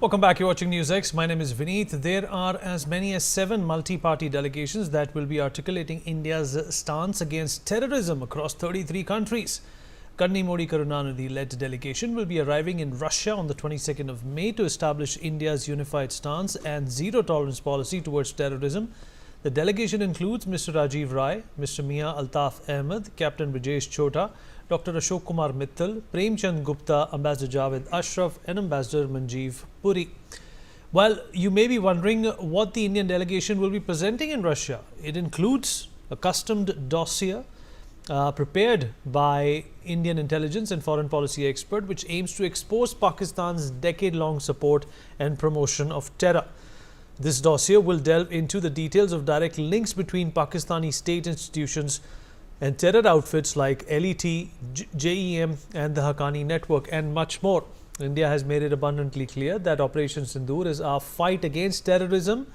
Welcome back. You're watching NewsX. My name is Vineet. There are as many as 7 multi-party delegations that will be articulating India's stance against terrorism across 33 countries. Kanimozhi Karunanidhi-led delegation will be arriving in Russia on the 22nd of May to establish India's unified stance and zero-tolerance policy towards terrorism. The delegation includes Mr. Rajiv Rai, Mr. Mia Altaf Ahmed, Captain Brijesh Chota, Dr. Ashok Kumar Mittal, Prem Chand Gupta, Ambassador Javed Ashraf and Ambassador Manjeev Puri. Well, you may be wondering what the Indian delegation will be presenting in Russia. It includes a customed dossier prepared by Indian intelligence and foreign policy expert, which aims to expose Pakistan's decade-long support and promotion of terror. This dossier will delve into the details of direct links between Pakistani state institutions and terror outfits like LET, JEM and the Haqqani network and much more. India has made it abundantly clear that Operation Sindoor is our fight against terrorism.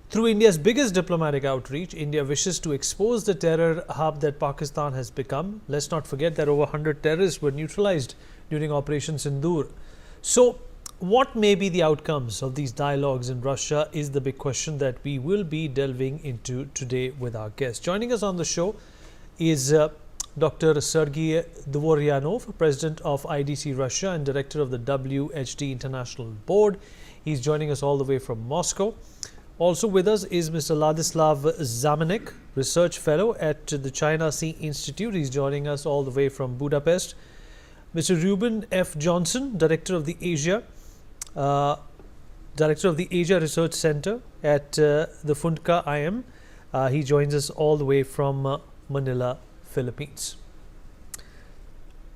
Through India's biggest diplomatic outreach, India wishes to expose the terror hub that Pakistan has become. Let's not forget that over 100 terrorists were neutralized during Operation Sindoor. So, what may be the outcomes of these dialogues in Russia is the big question that we will be delving into today with our guest. Joining us on the show is Dr. Sergey Dvoryanov, President of IDC Russia and Director of the WHD International Board. He's joining us all the way from Moscow. Also with us is Mr. Ladislav Zamenek, Research Fellow at the China Sea Institute. He's joining us all the way from Budapest. Mr. Ruben F. Johnson, Director of the Asia Research Center at the Fundka IM. He joins us all the way from Manila, Philippines.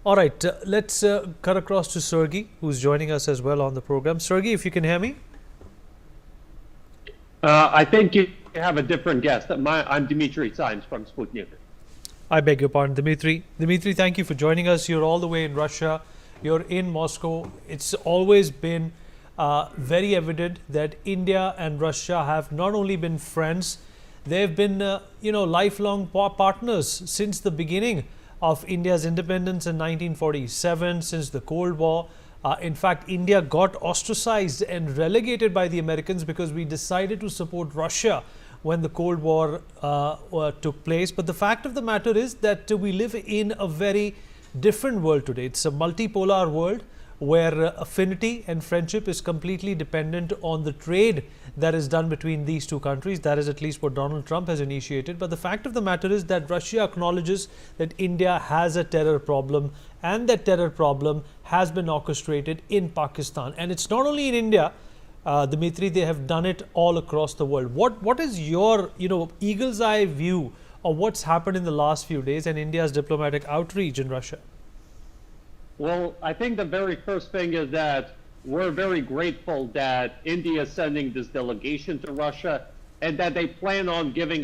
All right, let's cut across to Sergey, who's joining us as well on the program. Sergey, if you can hear me. I think you have a different guest. I'm Dimitri Sainz from Sputnik. I beg your pardon, Dimitri. Dimitri, thank you for joining us. You're all the way in Russia. You're in Moscow. It's always been very evident that India and Russia have not only been friends, they've been, lifelong partners since the beginning of India's independence in 1947, since the Cold War. In fact, India got ostracized and relegated by the Americans because we decided to support Russia when the Cold War took place. But the fact of the matter is that we live in a very different world today. It's a multipolar world where affinity and friendship is completely dependent on the trade that is done between these two countries. That is at least what Donald Trump has initiated. But the fact of the matter is that Russia acknowledges that India has a terror problem, and that terror problem has been orchestrated in Pakistan. And it's not only in India, Dimitri, they have done it all across the world. What is your, eagle's eye view of what's happened in the last few days and India's diplomatic outreach in Russia? Well, I think the very first thing is that we're very grateful that India is sending this delegation to Russia and that they plan on giving us